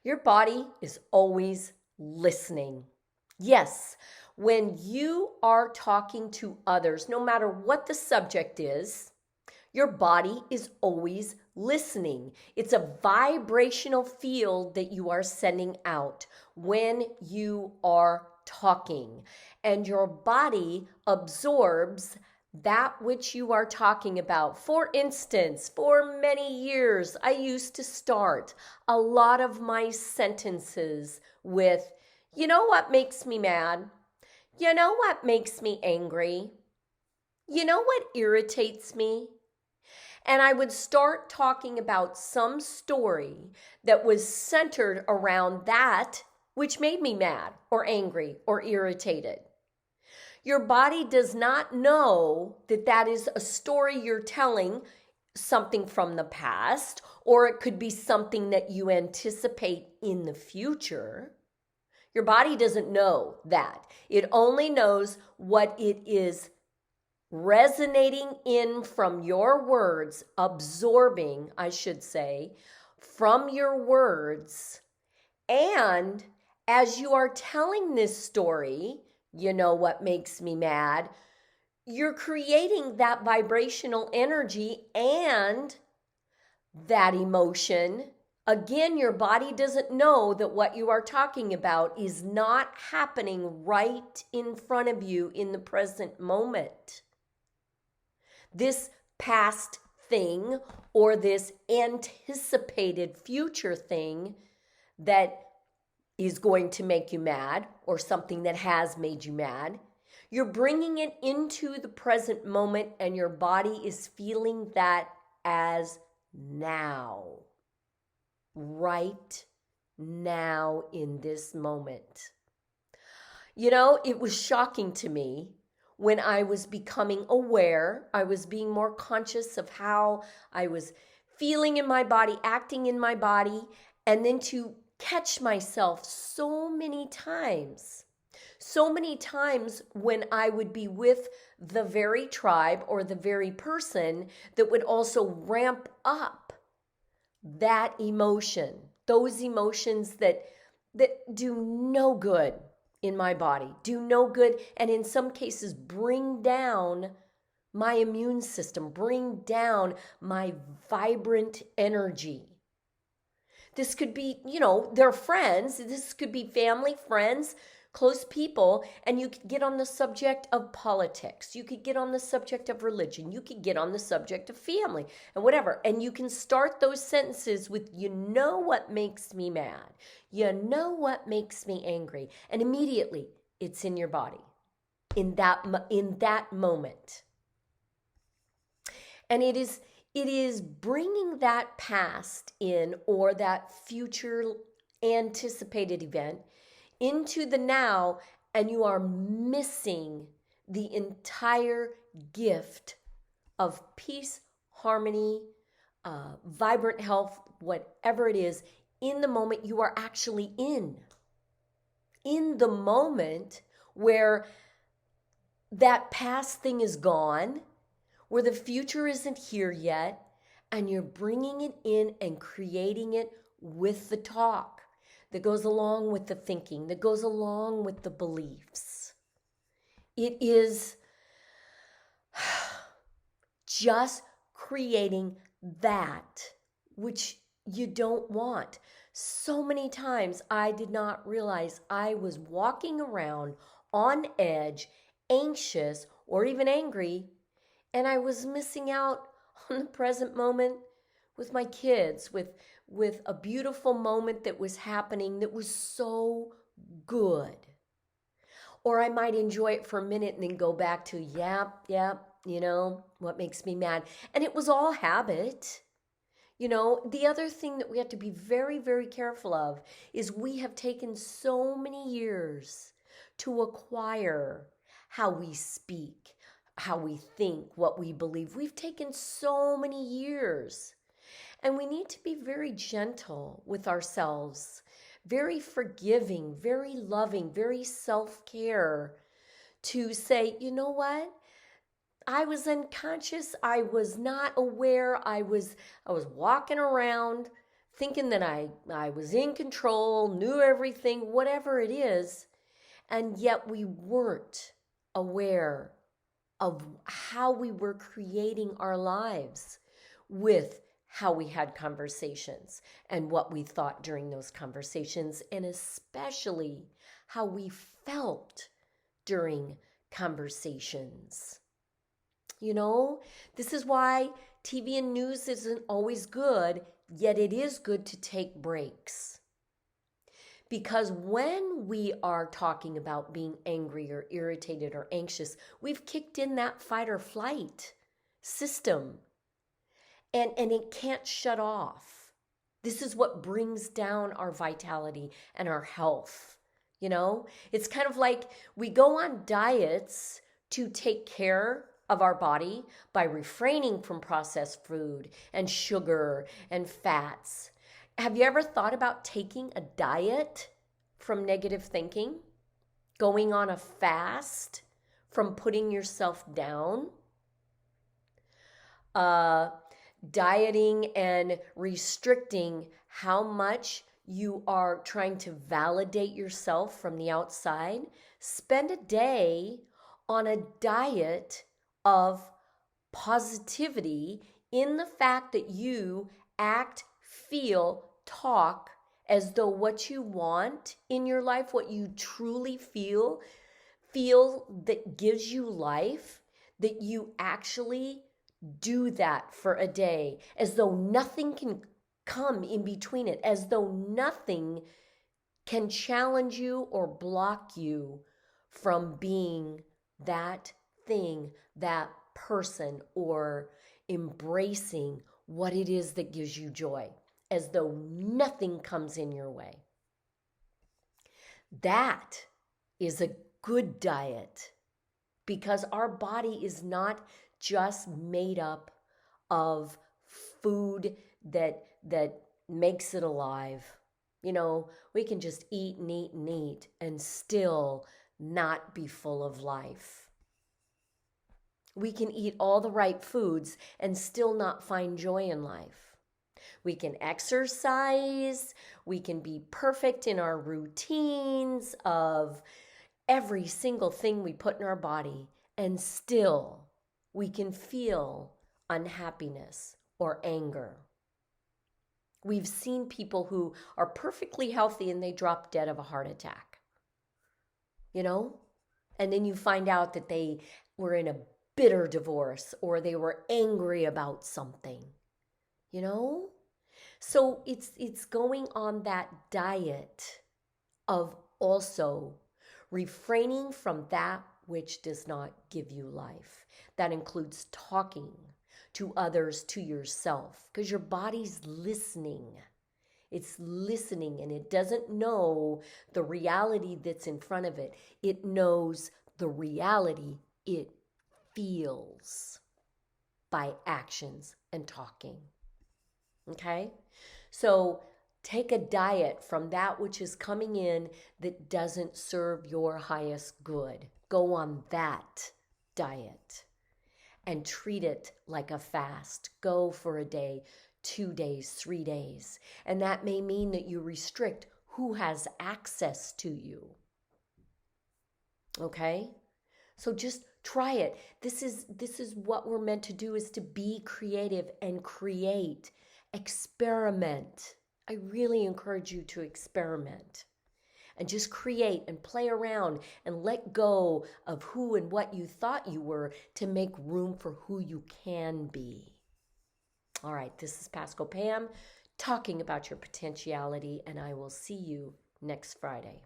Your body is always listening. Yes, when you are talking to others, no matter what the subject is, your body is always listening. It's a vibrational field that you are sending out when you are talking. And your body absorbs that which you are talking about. For instance, for many years, I used to start a lot of my sentences with, you know what makes me mad? You know what makes me angry? You know what irritates me? And I would start talking about some story that was centered around that which made me mad or angry or irritated. Your body does not know that that is a story you're telling, something from the past, or it could be something that you anticipate in the future. Your body doesn't know that. It only knows what it is resonating in from your words, absorbing, I should say, from your words. And as you are telling this story, you know what makes me mad, you're creating that vibrational energy and that emotion. Again, your body doesn't know that what you are talking about is not happening right in front of you in the present moment. This past thing or this anticipated future thing that is going to make you mad or something that has made you mad, you're bringing it into the present moment and your body is feeling that as now, right now in this moment. You know, it was shocking to me when I was becoming aware, I was being more conscious of how I was feeling in my body, acting in my body, and then to catch myself so many times when I would be with the very tribe or the very person that would also ramp up that emotion, those emotions that do no good in my body, do no good, and in some cases bring down my immune system, bring down my vibrant energy. This could be, they're friends. This could be family, friends, close people. And you could get on the subject of politics. You could get on the subject of religion. You could get on the subject of family and whatever. And you can start those sentences with, you know what makes me mad? You know what makes me angry? And immediately it's in your body in that moment. And it is bringing that past in or that future anticipated event into the now, and you are missing the entire gift of peace, harmony, vibrant health, whatever it is, in the moment you are actually in. In the moment where that past thing is gone, where the future isn't here yet, and you're bringing it in and creating it with the talk that goes along with the thinking, that goes along with the beliefs. It is just creating that which you don't want. So many times I did not realize I was walking around on edge, anxious, or even angry, and I was missing out on the present moment with my kids, with a beautiful moment that was happening that was so good. Or I might enjoy it for a minute and then go back to, yep, what makes me mad. And it was all habit. The other thing that we have to be very, very careful of is we have taken so many years to acquire how we speak, how we think, what we believe. We've taken so many years. And we need to be very gentle with ourselves, very forgiving, very loving, very self-care to say, you know what? I was unconscious. I was not aware. I was walking around thinking that I was in control, knew everything, whatever it is, and yet we weren't aware of how we were creating our lives with how we had conversations and what we thought during those conversations, and especially how we felt during conversations. You know, this is why TV and news isn't always good, yet it is good to take breaks. Because when we are talking about being angry or irritated or anxious, we've kicked in that fight or flight system, and it can't shut off. This is what brings down our vitality and our health. You know, it's kind of like we go on diets to take care of our body by refraining from processed food and sugar and fats. Have you ever thought about taking a diet from negative thinking? Going on a fast from putting yourself down? Dieting and restricting how much you are trying to validate yourself from the outside. Spend a day on a diet of positivity in the fact that you act, feel, talk as though what you want in your life, what you truly feel that gives you life, that you actually do that for a day, as though nothing can come in between it, as though nothing can challenge you or block you from being that thing, that person, or embracing what it is that gives you joy, as though nothing comes in your way. That is a good diet, because our body is not just made up of food that makes it alive. You know, we can just eat and eat and eat and still not be full of life. We can eat all the right foods and still not find joy in life. We can exercise, we can be perfect in our routines of every single thing we put in our body, and still we can feel unhappiness or anger. We've seen people who are perfectly healthy and they drop dead of a heart attack, you know? And then you find out that they were in a bitter divorce or they were angry about something, you know? So it's going on that diet of also refraining from that which does not give you life. That includes talking to others, to yourself, because your body's listening. It's listening, and it doesn't know the reality that's in front of it. It knows the reality it feels by actions and talking. Okay? So take a diet from that which is coming in that doesn't serve your highest good. Go on that diet and treat it like a fast. Go for a day, 2 days, 3 days. And that may mean that you restrict who has access to you. Okay? So just try it. This is what we're meant to do, is to be creative and create. Experiment. I really encourage you to experiment and just create and play around and let go of who and what you thought you were to make room for who you can be. All right, this is Pasco Pam talking about your potentiality, and I will see you next Friday.